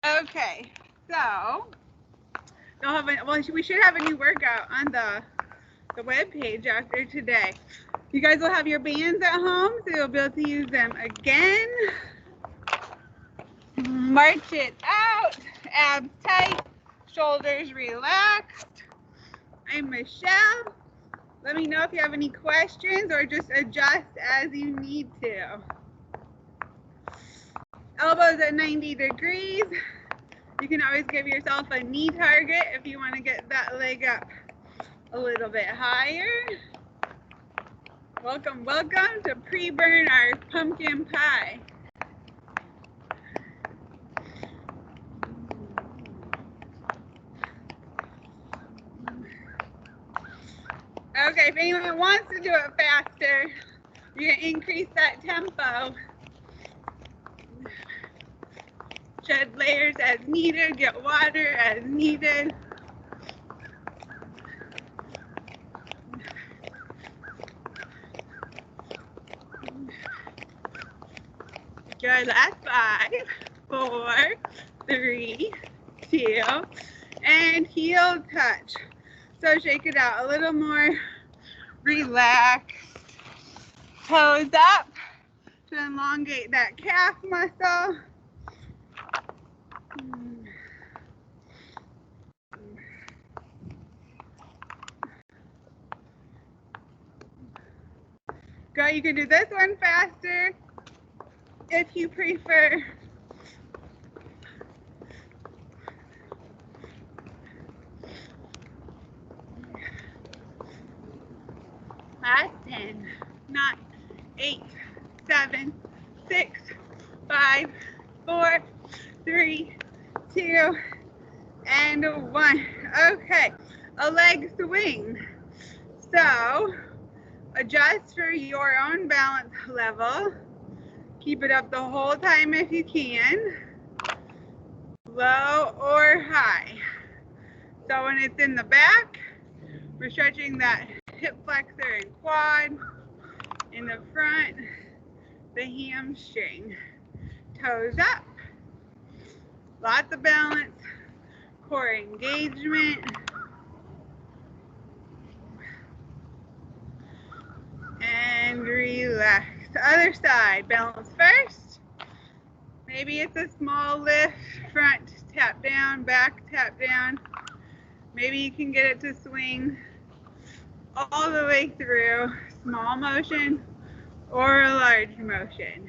Okay, so we should have a new workout on the web page after today. You guys will have your bands at home, so you'll be able to use them again. March it out, abs tight, shoulders relaxed. I'm Michelle. Let me know if you have any questions or just adjust as you need to. Elbows at 90 degrees. You can always give yourself a knee target if you want to get that leg up a little bit higher. Welcome, welcome to pre-burn our pumpkin pie. Okay, if anyone wants to do it faster, you can increase that tempo. Shed layers as needed, get water as needed. Good, last 5, 4, 3, 2, and heel touch. So shake it out a little more, relax. Toes up to elongate that calf muscle. Go, you can do this one faster if you prefer. Last 10, 9, 8, 7, 6, 5, 4, 3, 2, and 1. Okay, a leg swing. So adjust for your own balance level. Keep it up the whole time if you can, low or high. So when it's in the back, we're stretching that hip flexor and quad. In the front, the hamstring. Toes up, lots of balance, core engagement. And relax. Other side, balance first. Maybe it's a small lift, front tap down, back tap down. Maybe you can get it to swing all the way through, small motion or a large motion.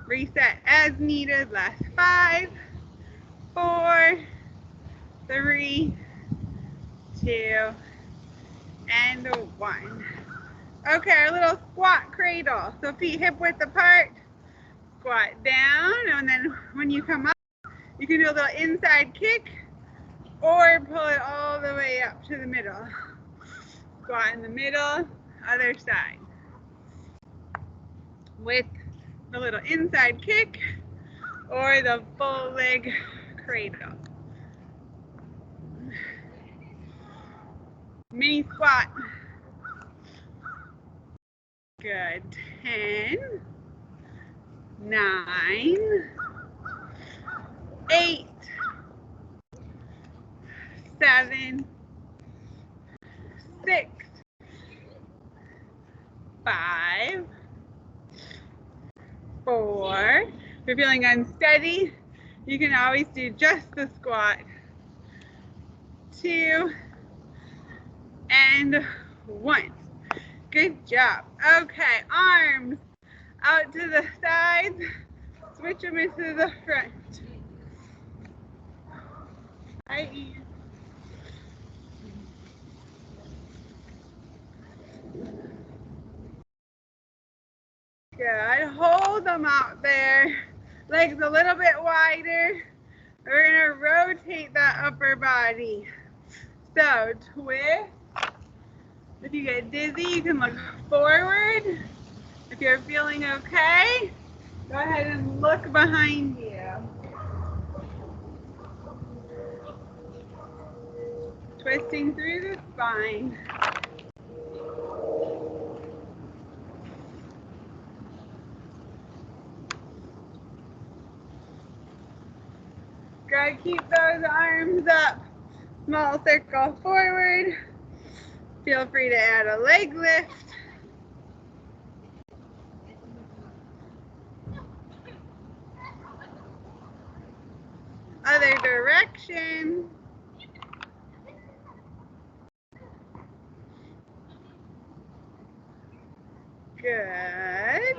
Reset as needed, last 5, 4, 3, 2, and 1. Okay, our little squat cradle. So feet hip width apart, squat down, and then when you come up, you can do a little inside kick or pull it all the way up to the middle. Squat in the middle, other side. With the little inside kick or the full leg cradle. Mini squat. Good. 10, 9, 8, 7, 6, 5, 4. If you're feeling unsteady, you can always do just the squat. 2, and 1. Good job. Okay, arms out to the sides. Switch them into the front. Hi, Ian. Good. Hold them out there. Legs a little bit wider. We're going to rotate that upper body. So, twist. If you get dizzy, you can look forward. If you're feeling okay, go ahead and look behind you. Twisting through the spine. Good, keep those arms up. Small circle forward. Feel free to add a leg lift. Other direction. Good.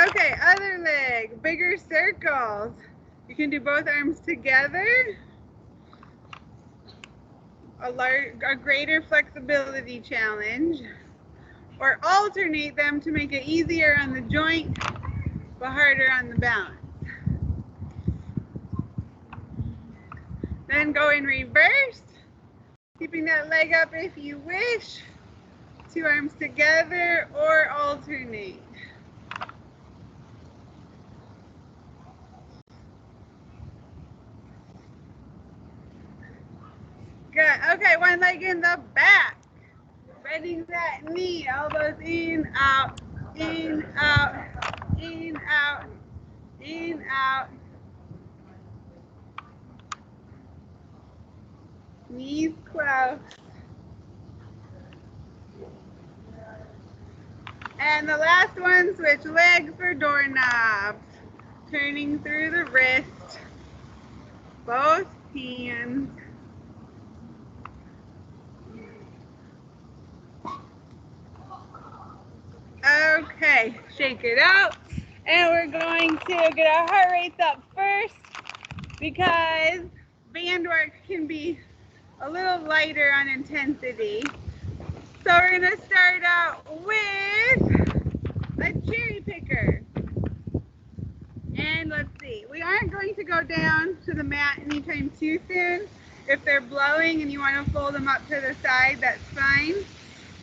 Okay, other leg, bigger circles. You can do both arms together. A greater flexibility challenge. Or alternate them to make it easier on the joint, but harder on the balance. Then go in reverse, keeping that leg up if you wish. Two arms together or alternate. Good. Okay, one leg in the back. Bending that knee, elbows in, out, in, out, in, out, in, out. Knees close. And the last one, switch legs for doorknobs. Turning through the wrist. Both hands. Okay, shake it out. And we're going to get our heart rates up first because band work can be a little lighter on intensity. So we're going to start out with a cherry picker. And let's see, we aren't going to go down to the mat anytime too soon. If they're blowing and you want to fold them up to the side, that's fine.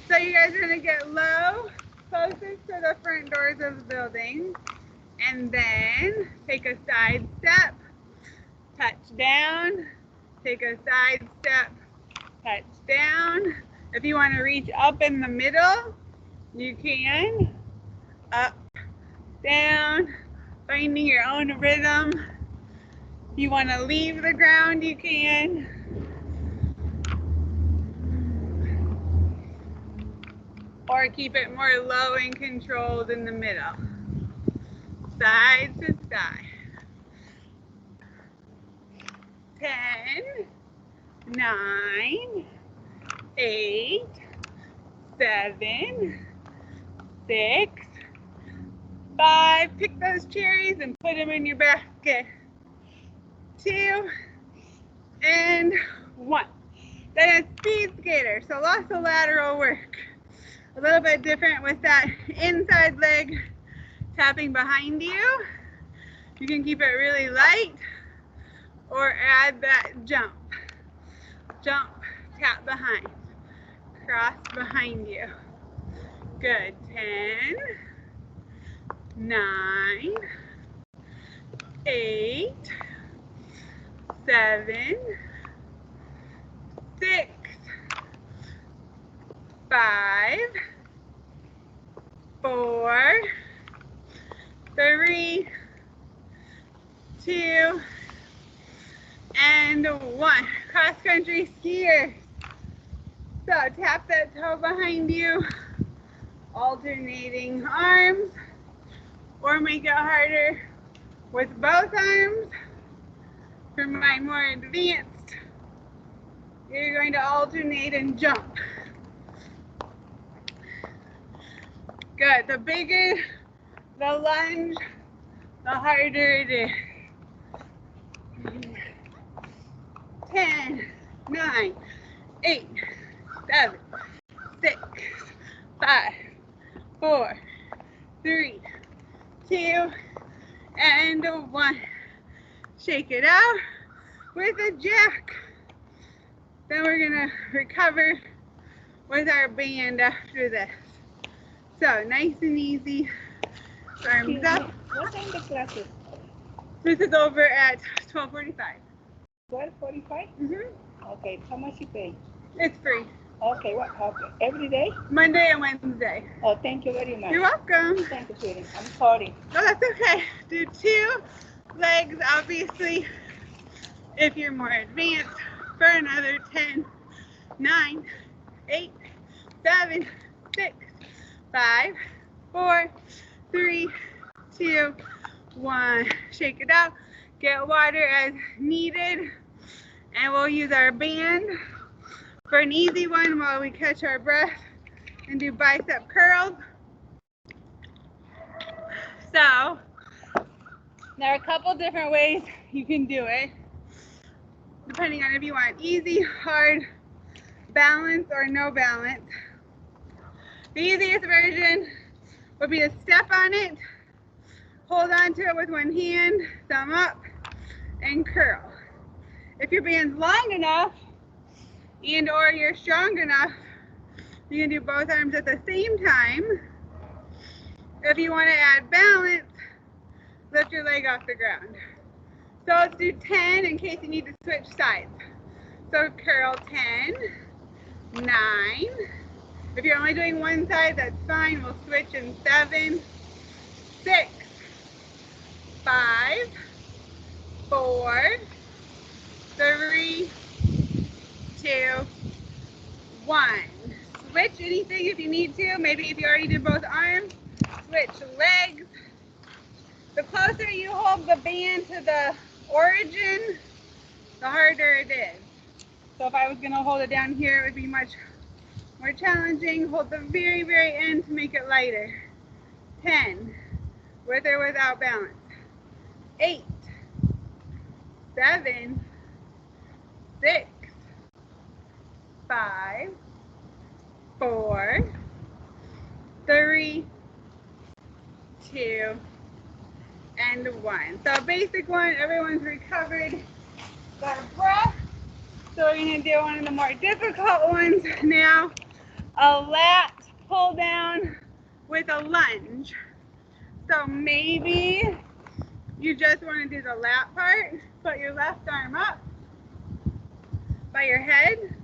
So you guys are going to get low, closest to the front doors of the building. And then take a side step, touch down, take a side step, touch down. If you want to reach up in the middle, you can. Up, down, finding your own rhythm. If you want to leave the ground, you can. Or keep it more low and controlled in the middle. Side to side. 10, 9, 8, 7, 6, 5. Pick those cherries and put them in your basket. 2, and 1. Then a speed skater, so lots of lateral work. A little bit different with that inside leg tapping behind you. You can keep it really light or add that jump. Jump, tap behind, cross behind you. Good. 10, 9, 8, 7, 6, 5, 4, 3, 2, and 1. Cross country skier. So tap that toe behind you, alternating arms, or make it harder with both arms. For my more advanced, you're going to alternate and jump. Good. The bigger the lunge, the harder it is. 10, 9, 8, 7, 6, 5, 4, 3, 2, and 1. Shake it out with a jack. Then we're gonna recover with our band after this. So nice and easy. Arms up. What time the class is? This is over at 12:45. 12:45? Okay, how much you pay? It's free. Okay, what? Okay, every day? Monday and Wednesday. Oh, thank you very much. You're welcome. Thank you, sweetie. I'm sorry. No, that's okay. Do 2 legs, obviously. If you're more advanced, for another 10, 9, 8, 7, 6, 5, 4, 3, 2, 1. Shake it out. Get water as needed. And we'll use our band for an easy one while we catch our breath and do bicep curls. So, there are a couple different ways you can do it, depending on if you want easy, hard, balance, or no balance. The easiest version would be to step on it, hold on to it with one hand, thumb up, and curl. If your band's long enough and or you're strong enough, you can do both arms at the same time. If you want to add balance, lift your leg off the ground. So let's do 10 in case you need to switch sides. So curl 10, 9. If you're only doing one side, that's fine. We'll switch in 7, 6, 5, 4, 3, 2, 1. Switch anything if you need to. Maybe if you already did both arms, switch legs. The closer you hold the band to the origin, the harder it is. So if I was going to hold it down here, it would be much more challenging. Hold the very, very end to make it lighter. 10, with or without balance. 8, 7, 6, 5, 4, 3, 2, and 1. So basic one, everyone's recovered their breath. So we're going to do one of the more difficult ones now. A lat pull down with a lunge. So maybe you just want to do the lat part. Put your left arm up by your head.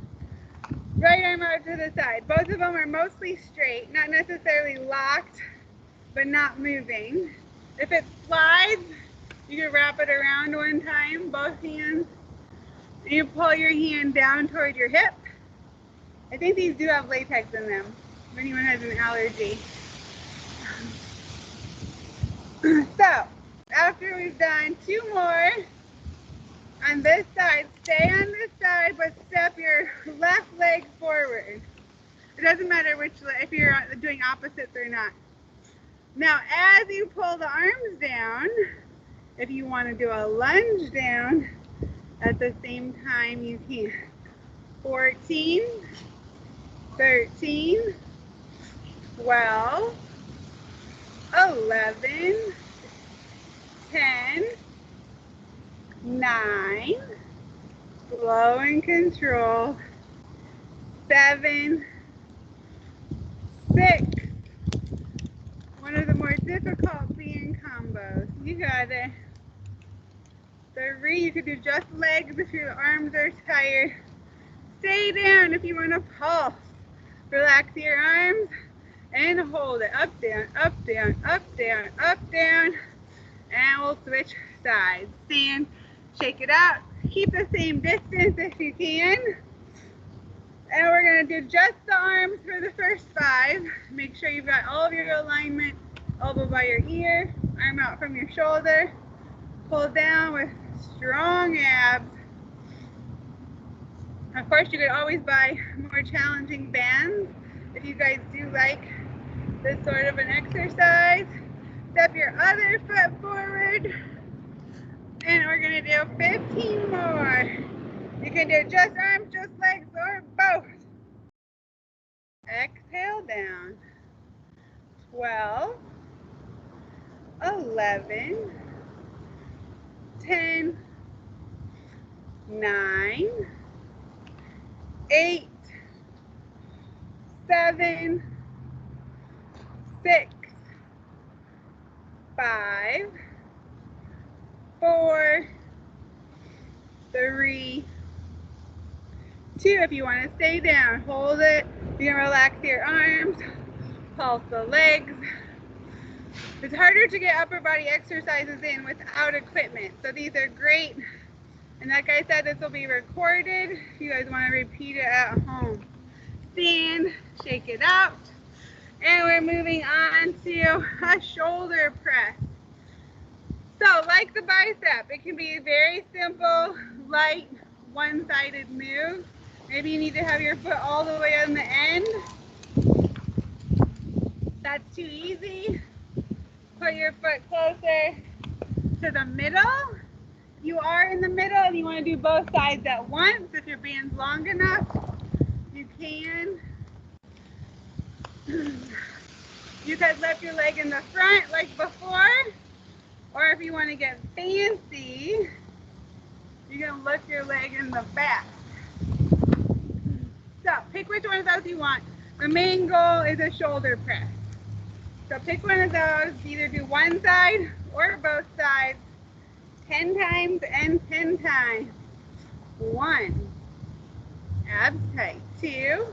Right arm out to the side. Both of them are mostly straight, not necessarily locked, but not moving. If it slides, you can wrap it around one time, both hands. And you pull your hand down toward your hip. I think these do have latex in them, if anyone has an allergy. So, after we've done 2 more, on this side, stay on this side, but step your left leg forward. It doesn't matter which leg, if you're doing opposites or not. Now, as you pull the arms down, if you want to do a lunge down, at the same time you can. 14, 13, 12, 11, 10, 9, slow and controlled, 7, 6, one of the more difficult band combos. You got it. 3, you could do just legs if your arms are tired. Stay down if you want to pulse. Relax your arms and hold it. Up, down, up, down, up, down, up, down. And we'll switch sides. Stand, shake it out. Keep the same distance if you can. And we're going to do just the arms for the first 5. Make sure you've got all of your alignment. Elbow by your ear, arm out from your shoulder. Pull down with strong abs. Of course, you could always buy more challenging bands if you guys do like this sort of an exercise. Step your other foot forward. And we're going to do 15 more. You can do just arms, just legs, or both. Exhale down. 12, 11, 10, 9, 8, 7, 6, 5, 4, 3, 2. If you want to stay down, hold it. You can relax your arms, pulse the legs. It's harder to get upper body exercises in without equipment. So these are great And like I said, this will be recorded if you guys want to repeat it at home. Stand, shake it out. And we're moving on to a shoulder press. So like the bicep, it can be a very simple, light, one-sided move. Maybe you need to have your foot all the way on the end. That's too easy. Put your foot closer to the middle. You are in the middle and you want to do both sides at once. If your band's long enough, you can. You could lift your leg in the front like before, or if you want to get fancy, you can lift your leg in the back. So pick which one of those you want. The main goal is a shoulder press. So pick one of those, either do one side or both sides, 10 times and 10 times. 1, abs tight. 2,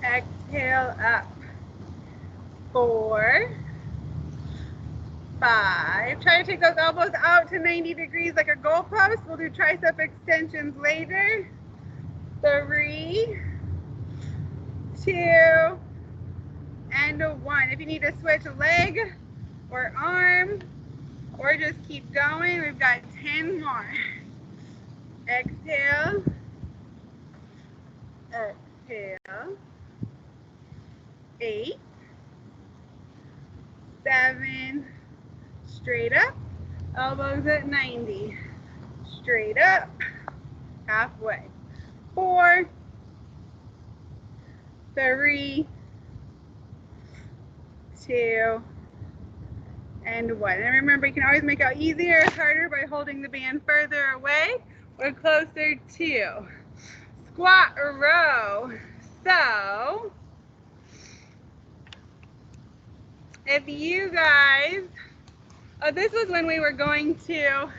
exhale up. 4, 5. Try to take those elbows out to 90 degrees like a goalpost. We'll do tricep extensions later. 3, 2, and 1. If you need to switch a leg or arm, or just keep going, we've got 10 more. Exhale. Exhale. 8, 7, straight up, elbows at 90, straight up, halfway. 4, 3, 2, and 1. And remember, you can always make it easier or harder by holding the band further away or closer to. Squat or row. So, if you guys, this was when we were going to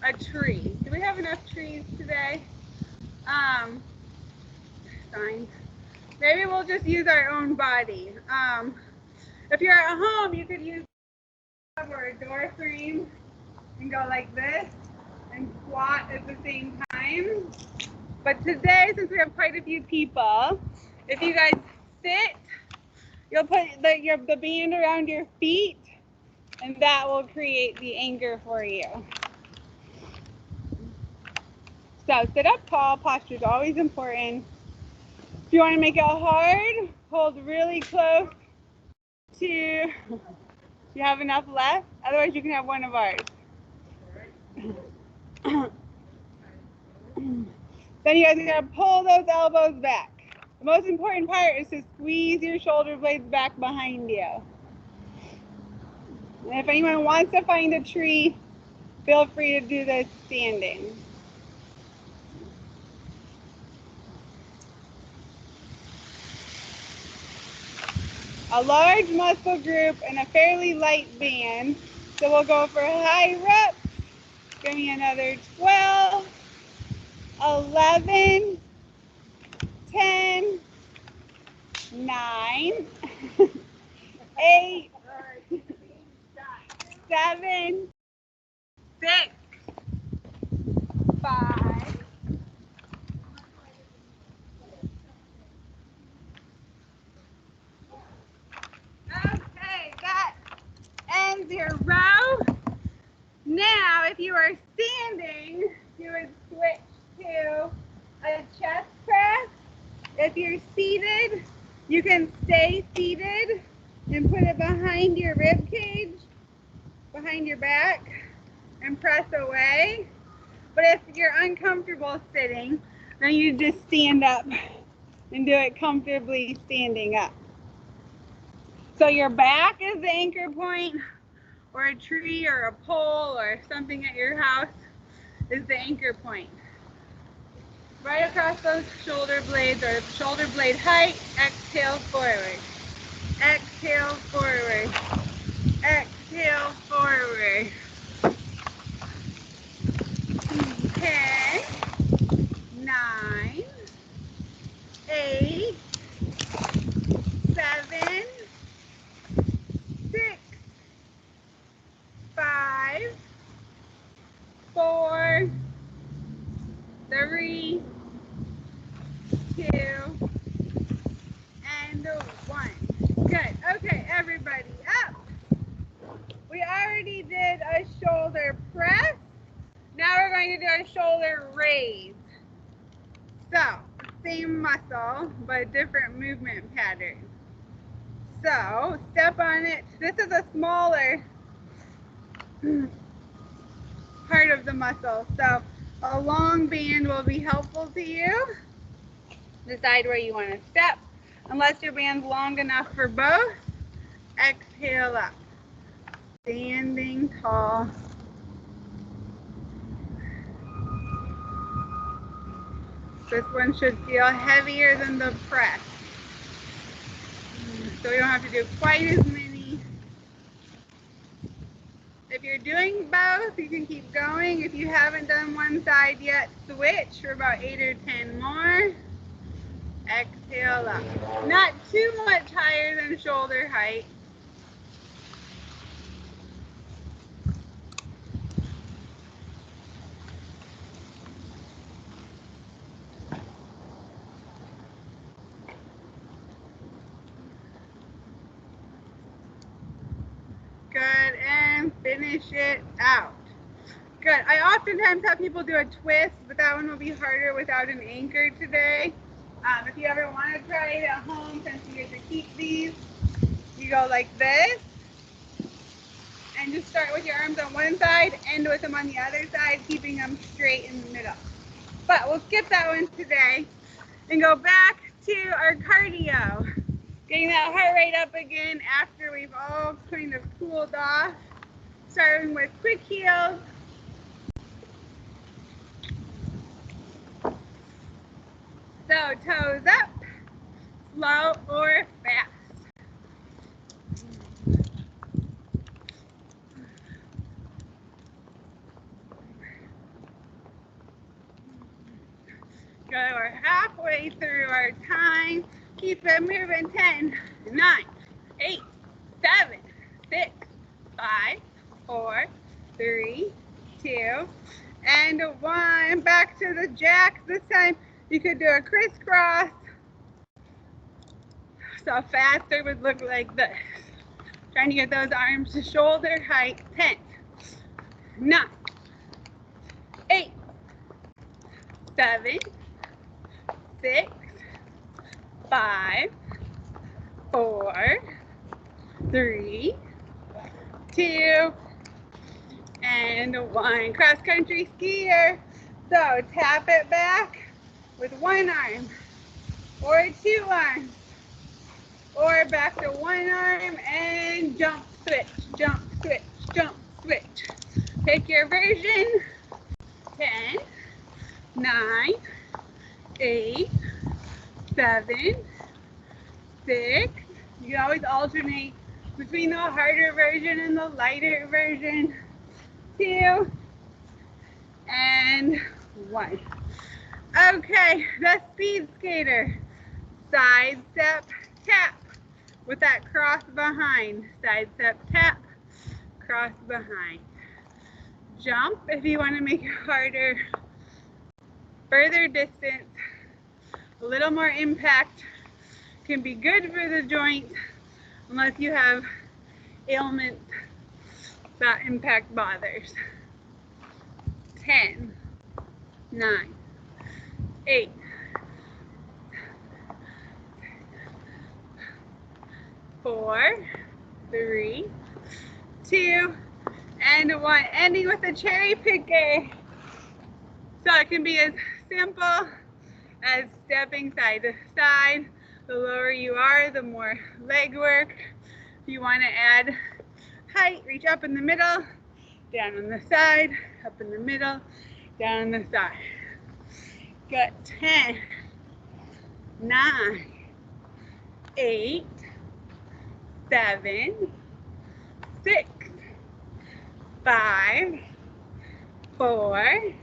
a tree. Do we have enough trees today? Signs. Maybe we'll just use our own body. If you're at home, you could use or a door frame and go like this and squat at the same time. But today, since we have quite a few people, if you guys sit, you'll put the band around your feet, and that will create the anchor for you. So sit up tall. Posture is always important. If you want to make it hard, hold really close to, you have enough left? Otherwise, you can have one of ours. Then you guys are going to pull those elbows back. The most important part is to squeeze your shoulder blades back behind you. And if anyone wants to find a tree, feel free to do this standing. A large muscle group and a fairly light band. So we'll go for high reps. Give me another 12, 11, 10, 9, 8, 7, 6, 5, 4. Okay, that ends your row. Now, if you are standing, you would switch to a chest press. If you're seated, you can stay seated and put it behind your rib cage, behind your back, and press away. But if you're uncomfortable sitting, then you just stand up and do it comfortably standing up. So your back is the anchor point, or a tree or a pole or something at your house is the anchor point. Right across those shoulder blades, or shoulder blade height, exhale forward. Exhale forward. Exhale forward. 10, 9, 8, 7, 6, 5, 4, you do a shoulder raise. So, same muscle, but different movement pattern. So, step on it. This is a smaller part of the muscle. So, a long band will be helpful to you. Decide where you want to step. Unless your band's long enough for both, exhale up. Standing tall. This one should feel heavier than the press. So we don't have to do quite as many. If you're doing both, you can keep going. If you haven't done one side yet, switch for about 8 or 10 more. Exhale up. Not too much higher than shoulder height. Good, and finish it out. Good. I oftentimes have people do a twist, but that one will be harder without an anchor today. If you ever want to try it at home, since you get to keep these, you go like this, and just start with your arms on one side, end with them on the other side, keeping them straight in the middle. But we'll skip that one today and go back to our cardio. Getting that heart rate up again after we've all kind of cooled off. Starting with quick heels. So toes up, slow or fast. Good, we're halfway through our time. Keep it moving. 10, 9, 8, 7, 6, 5, 4, 3, 2, and 1. Back to the jacks. This time you could do a crisscross. So faster would look like this. Trying to get those arms to shoulder height. 10, 9, 8, 7, 6, 5, 4, 3, 2, and 1. Cross country skier. So tap it back with one arm or two arms, or back to one arm and jump, switch, jump, switch, jump, switch. Pick your version. 10, 9, 8, 7, 6. You can always alternate between the harder version and the lighter version. 2, and 1. Okay, the speed skater. Side step, tap with that cross behind. Side step, tap, cross behind. Jump if you want to make it harder. Further distance, a little more impact can be good for the joint unless you have ailments that impact bothers. 10, 9, 8, 4, 3, 2, and 1. Ending with a cherry picker. So it can be as simple as stepping side to side. The lower you are, the more leg work. If you want to add height, reach up in the middle, down on the side, up in the middle, down on the side. Got 10, 9, 8, 7, 6, 5, 4,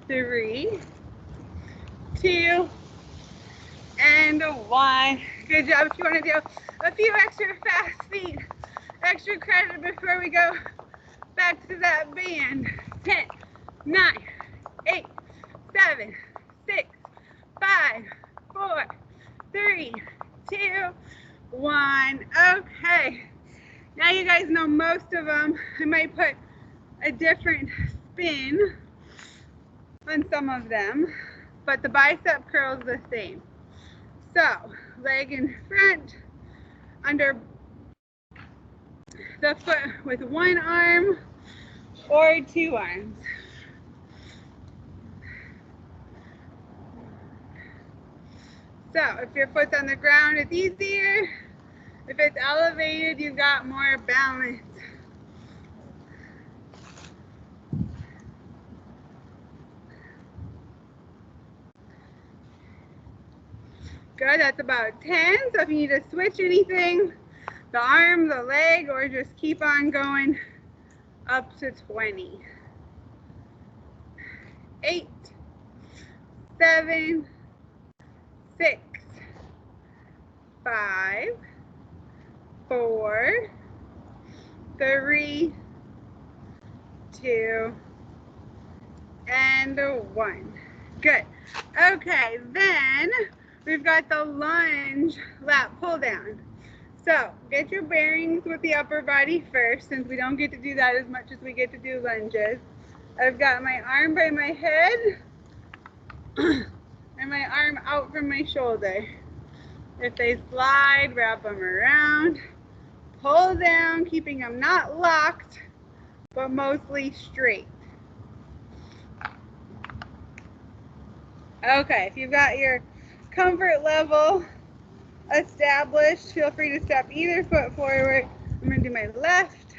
3, 2, and 1. Good job. If you want to do a few extra fast feet, extra credit before we go back to that band. 10, 9, 8, 7, 6, 5, 4, 3, 2, 1. Okay. Now you guys know most of them. I might put a different spin on some of them, but the bicep curl is the same. So, leg in front, under the foot with one arm or two arms. So, if your foot's on the ground, it's easier. If it's elevated, you've got more balance. Good, that's about 10. So if you need to switch anything, the arm, the leg, or just keep on going up to 20. 8, 7, 6, 5, 4, 3, 2, and 1. Good. Okay, then we've got the lunge lat pull down. So get your bearings with the upper body first, since we don't get to do that as much as we get to do lunges. I've got my arm by my head and my arm out from my shoulder. If they slide, wrap them around, pull down, keeping them not locked, but mostly straight. Okay, if you've got your comfort level established, feel free to step either foot forward. I'm going to do my left,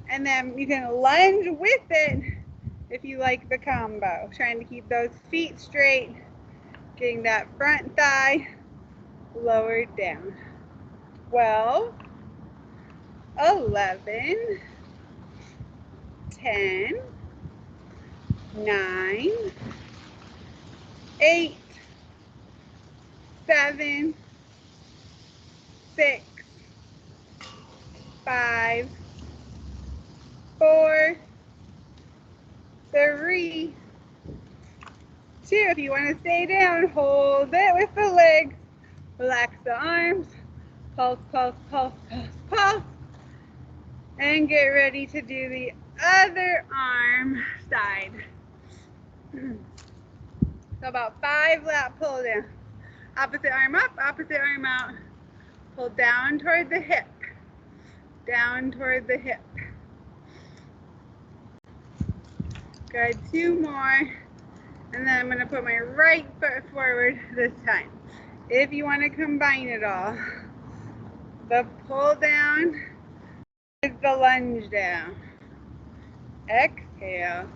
and then you can lunge with it if you like the combo. Trying to keep those feet straight, getting that front thigh lowered down. 12, 11, 10, 9, 8, 7, 6, 5, 4, 3, 2. If you want to stay down, hold it with the legs. Relax the arms. Pulse, pulse, pulse, pulse, pulse. And get ready to do the other arm side. So about 5 lat pull down. Opposite arm up, opposite arm out. Pull down toward the hip. Down toward the hip. Good, 2 more. And then I'm going to put my right foot forward this time. If you want to combine it all. The pull down is the lunge down. Exhale.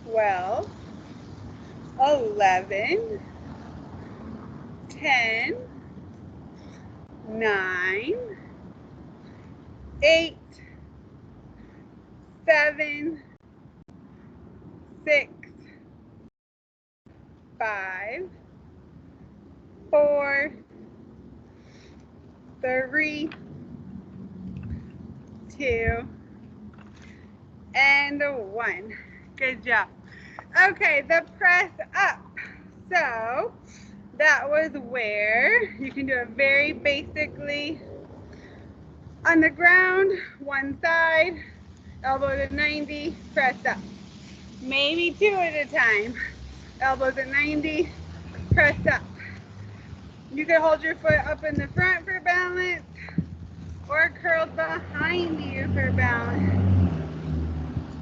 12, 11, 10, 9, 8, 7, 6, 5, 4, 3, 2, and 1. Good job. Okay, the press up. So that was where you can do it very basically on the ground, one side, elbows at 90, press up. Maybe 2 at a time. Elbows at 90, press up. You can hold your foot up in the front for balance or curled behind you for balance.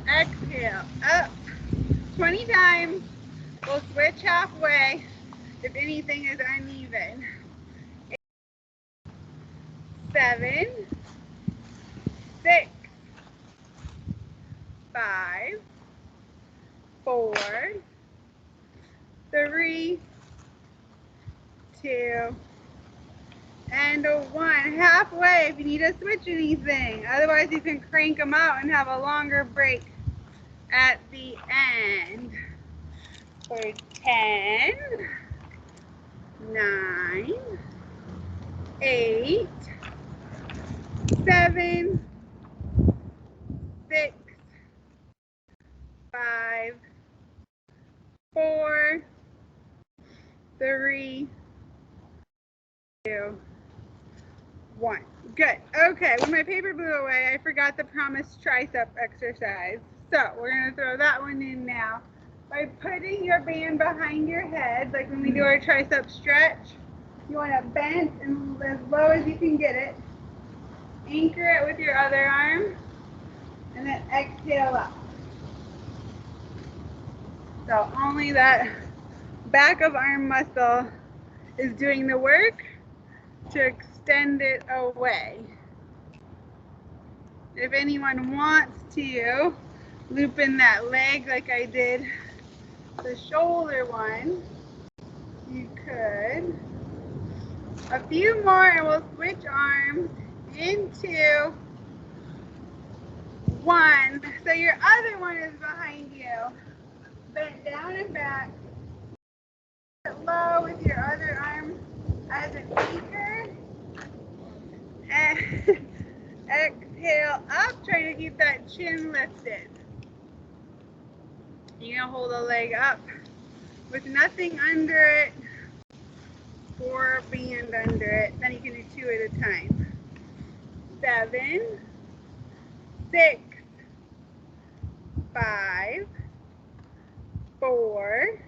Exhale, up. 20 times. We'll switch halfway if anything is uneven. 8, 7, 6, 5, 4, 3, 2, and 1. Halfway if you need to switch anything. Otherwise you can crank them out and have a longer break at the end. For 10, 9, 8, 7, 6, 5, 4, 3, 2, 1. Good. Okay, when my paper blew away, I forgot the promised tricep exercise. So we're going to throw that one in now. By putting your band behind your head, like when we do our tricep stretch, you want to bend and as low as you can get it. Anchor it with your other arm, and then exhale up. So only that back of arm muscle is doing the work to extend it away. If anyone wants to loop in that leg like I did the shoulder one, you could. A few more and we'll switch arms into one. So your other one is behind you. Bend down and back. Low with your other arm as an anchor. And exhale up, trying to keep that chin lifted. You're going to hold the leg up with nothing under it or a band under it. Then you can do 2 at a time. 7, 6, 5, 4,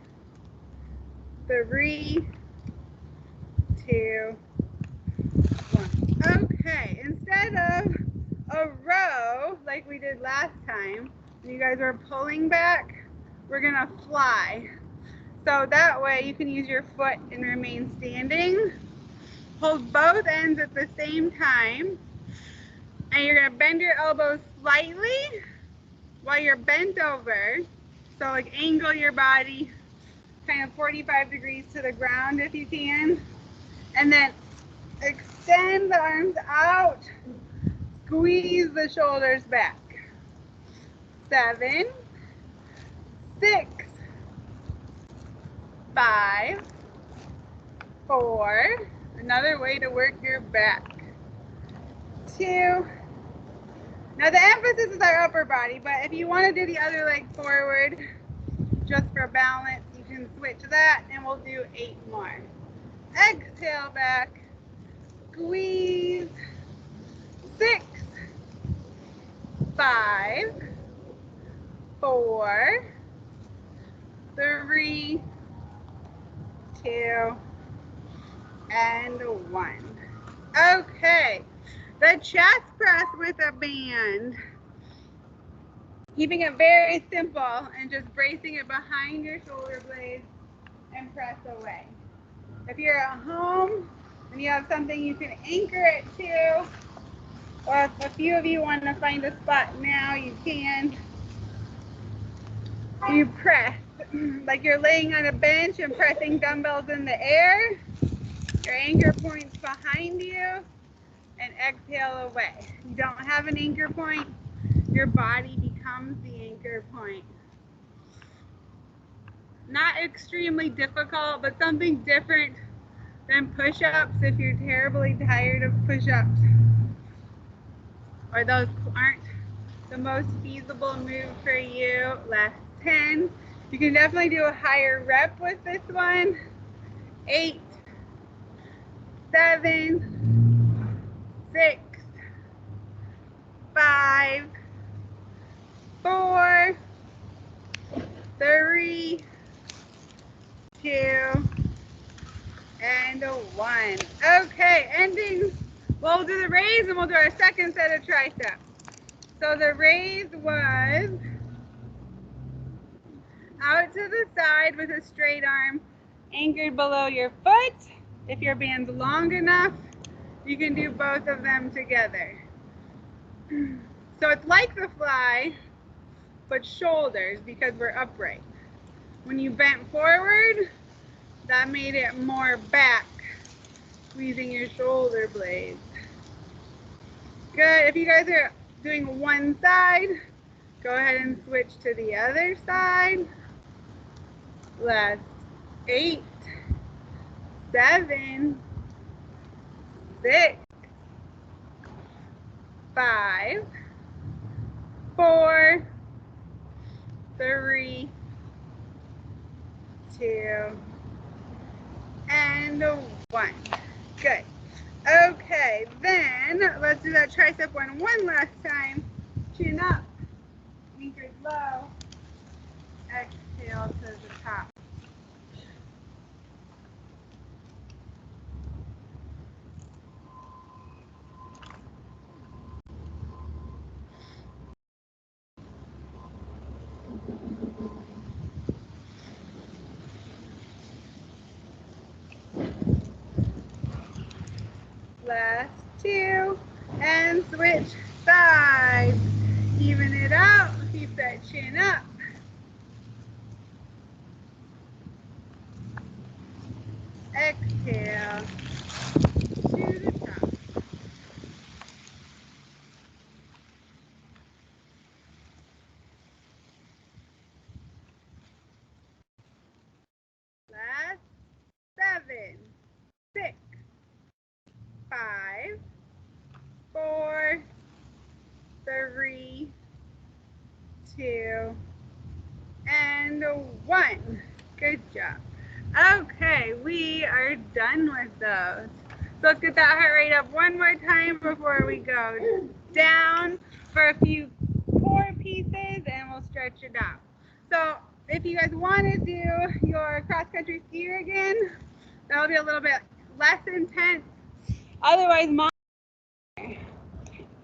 3, 2, 1. Okay, instead of a row like we did last time, when you guys were pulling back, we're gonna fly. So that way you can use your foot and remain standing. Hold both ends at the same time. And you're gonna bend your elbows slightly while you're bent over. So like angle your body kind of 45 degrees to the ground if you can. And then extend the arms out. Squeeze the shoulders back. 7, 6, 5, 4. Another way to work your back. 2. Now the emphasis is our upper body, but if you want to do the other leg forward, just for balance, you can switch that and we'll do 8 more. Exhale back, squeeze, 6, 5, 4, 3, 2, and 1. Okay, the chest press with a band. Keeping it very simple and just bracing it behind your shoulder blades and press away. If you're at home and you have something you can anchor it to, or if a few of you want to find a spot now, you can. You press like you're laying on a bench and pressing dumbbells in the air. Your anchor point's behind you, and exhale away. You don't have an anchor point, your body becomes the anchor point. Not extremely difficult, but something different than push-ups if you're terribly tired of push-ups, or those aren't the most feasible move for you. Last 10. You can definitely do a higher rep with this one. 8, 7, 6, 5, 4, 3, 2, and 1. Okay, ending. We'll do the raise and we'll do our second set of triceps. So the raise was out to the side with a straight arm anchored below your foot. If your band's long enough, you can do both of them together. So it's like the fly, but shoulders because we're upright. When you bent forward, that made it more back, squeezing your shoulder blades. Good. If you guys are doing one side, go ahead and switch to the other side. Last 8, 7, 6, 5, 4, 3, 2, and 1. Good. Okay, then let's do that tricep one last time. Chin up, anchor low. Exhale to the top. Last two. And switch sides. Even it out. Keep that chin up. Exhale to the top. Last 7, 6, 5, 4, 3, 2, and 1. Good job. Okay, we are done with those. So let's get that heart rate up one more time before we go down for a few core pieces, and we'll stretch it out. So if you guys want to do your cross-country skier again, that'll be a little bit less intense. Otherwise,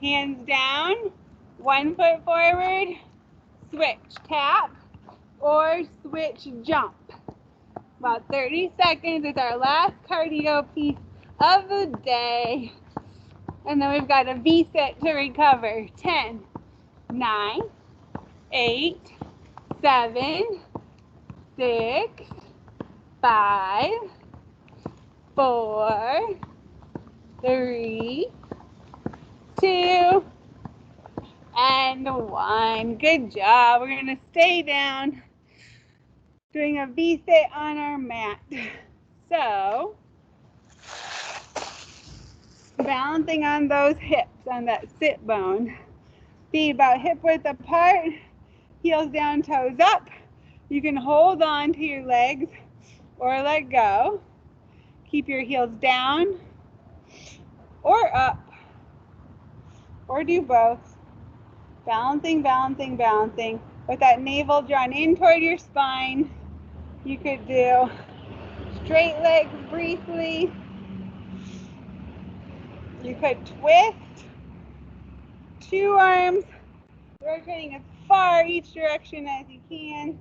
hands down, 1 foot forward, switch tap, or switch jump. About 30 seconds is our last cardio piece of the day. And then we've got a V-sit to recover. 10, 9, 8, 7, 6, 5, 4, 3, 2, and 1. Good job. We're going to stay down doing a V-sit on our mat. So, balancing on those hips, on that sit bone. Feet about hip width apart, heels down, toes up. You can hold on to your legs or let go. Keep your heels down or up, or do both. Balancing, balancing, balancing. With that navel drawn in toward your spine, you could do straight legs briefly. You could twist, 2 arms, rotating as far each direction as you can.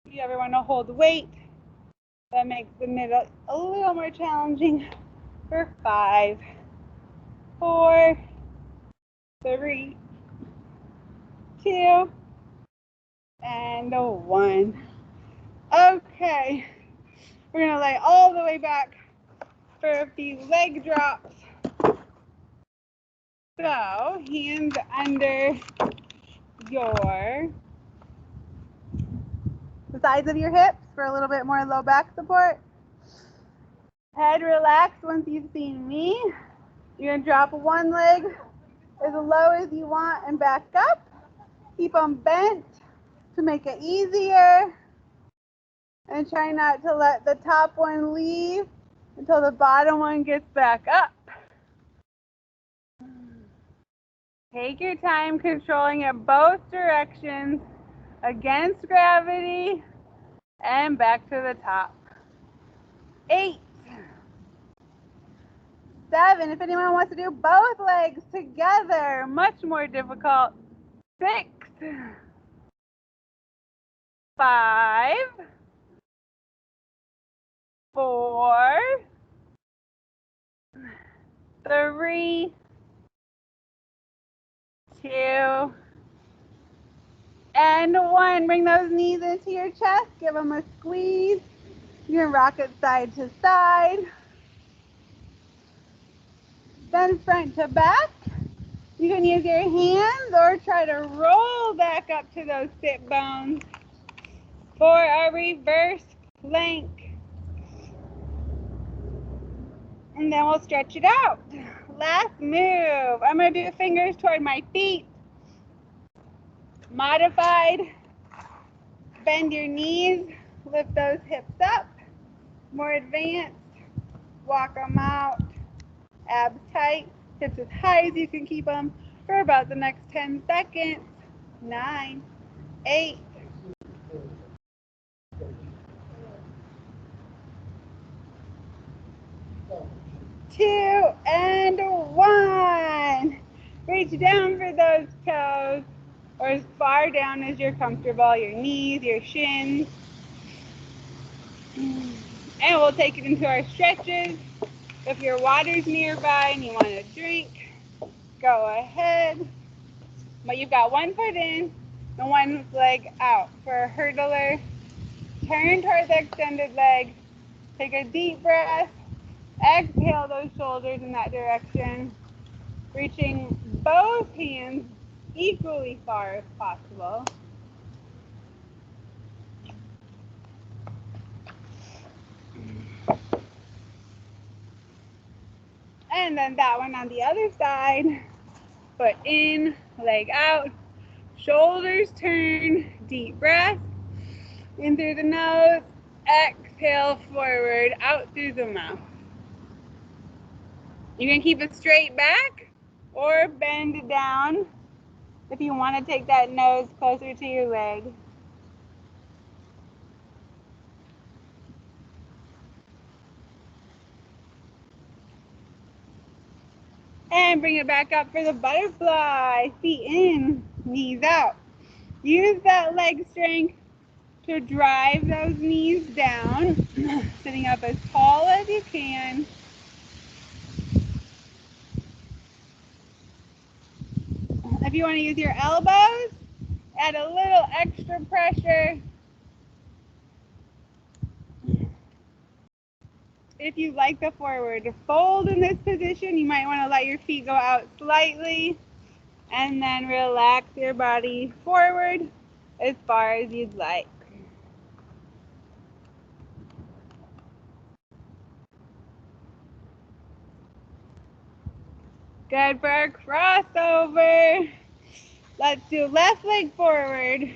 If you ever want to hold weight, that makes the middle a little more challenging. For 5, 4, 3, 2, and 1. Okay, we're going to lay all the way back for a few leg drops. So, hands under the sides of your hips for a little bit more low back support. Head relaxed once you've seen me. You're going to drop one leg as low as you want and back up. Keep them bent to make it easier. And try not to let the top one leave until the bottom one gets back up. Take your time controlling it both directions against gravity and back to the top. 8, 7, if anyone wants to do both legs together, much more difficult. 6, 5, 4, 3, 2, and 1. Bring those knees into your chest. Give them a squeeze. You can rock it side to side. Then front to back. You can use your hands or try to roll back up to those sit bones for a reverse plank. And then we'll stretch it out. Last move. I'm going to do fingers toward my feet. Modified. Bend your knees. Lift those hips up. More advanced. Walk them out. Abs tight. Hips as high as you can keep them for about the next 10 seconds. 9, 8, 2, and 1. Reach down for those toes, or as far down as you're comfortable, your knees, your shins. And we'll take it into our stretches. If your water's nearby and you want to drink, go ahead. But you've got one foot in and one leg out. For a hurdler, turn towards the extended leg. Take a deep breath. Exhale those shoulders in that direction. Reaching both hands equally far as possible. And then that one on the other side. Foot in, leg out, shoulders turn, deep breath. In through the nose, exhale forward, out through the mouth. You can keep a straight back or bend down if you want to take that nose closer to your leg. And bring it back up for the butterfly. Feet in, knees out. Use that leg strength to drive those knees down, sitting up as tall as you can. If you want to use your elbows, add a little extra pressure. If you like the forward fold in this position, you might want to let your feet go out slightly and then relax your body forward as far as you'd like. Good for our crossover. Let's do left leg forward,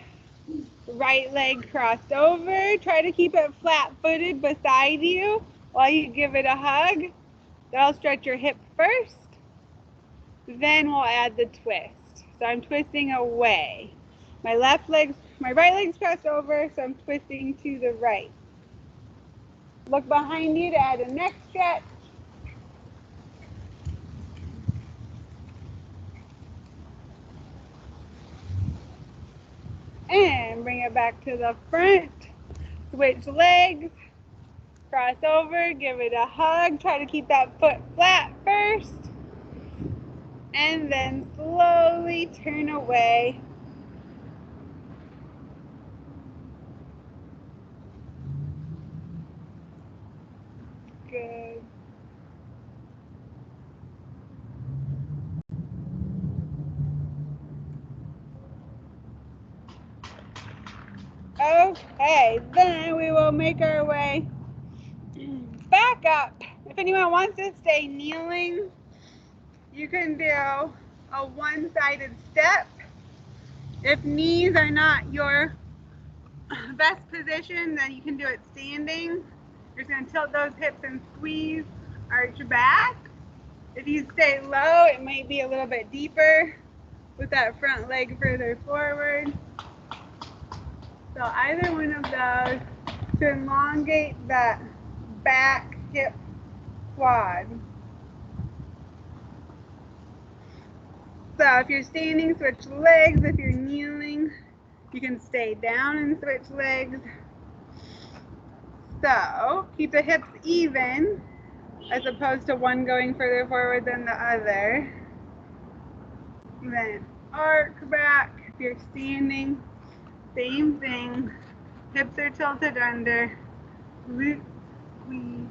right leg crossed over. Try to keep it flat-footed beside you while you give it a hug. That'll stretch your hip first. Then we'll add the twist. So I'm twisting away. My right leg's crossed over, so I'm twisting to the right. Look behind you to add a neck stretch. And bring it back to the front. Switch legs. Cross over, give it a hug. Try to keep that foot flat first. And then slowly turn away. Good. Okay, then we will make our way back up. If anyone wants to stay kneeling, you can do a one-sided step. If knees are not your best position, then you can do it standing. You're just going to tilt those hips and squeeze, arch back. If you stay low, it might be a little bit deeper with that front leg further forward. So either one of those to elongate that back hip quad. So if you're standing, switch legs. If you're kneeling, you can stay down and switch legs. So keep the hips even as opposed to one going further forward than the other. Then arc back. If you're standing, same thing. Hips are tilted under. Glute squeeze.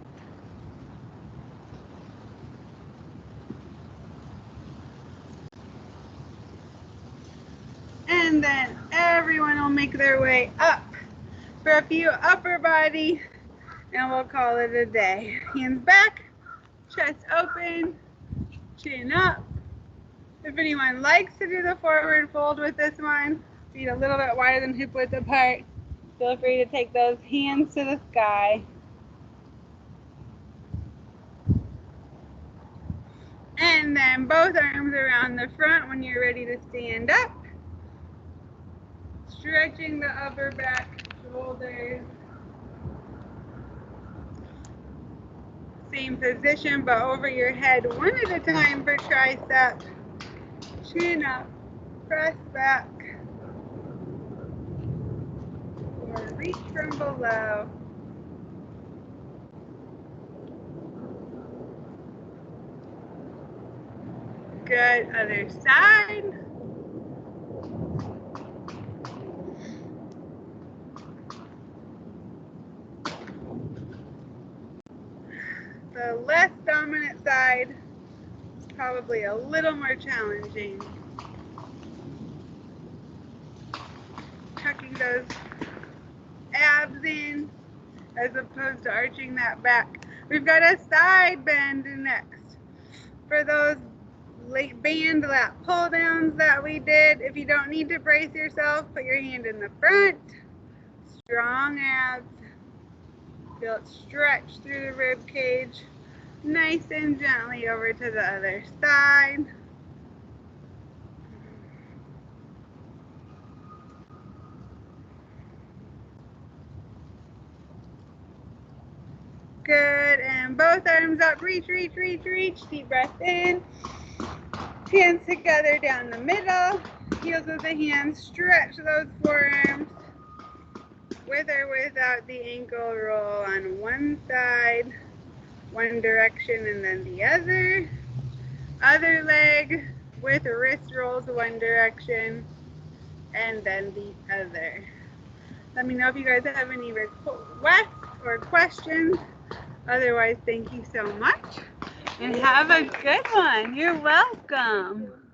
And then everyone will make their way up for a few upper body, and we'll call it a day. Hands back, chest open, chin up. If anyone likes to do the forward fold with this one, feet a little bit wider than hip width apart, feel free to take those hands to the sky. And then both arms around the front when you're ready to stand up. stretching the upper back, shoulders. Same position, but over your head one at a time for tricep. Chin up, press back, or reach from below. Good, other side. The less dominant side is probably a little more challenging. Tucking those abs in as opposed to arching that back. We've got a side bend next. For those late band lat pull downs that we did, if you don't need to brace yourself, put your hand in the front. Strong abs. Feel it stretch through the rib cage. Nice and gently over to the other side. Good, and both arms up, reach, reach, reach, reach. Deep breath in. Hands together down the middle. Heels of the hands, stretch those forearms. With or without the ankle roll on one side, one direction and then the other. Other leg with wrist rolls one direction and then the other. Let me know if you guys have any requests or questions. Otherwise, thank you so much and have a good one. You're welcome.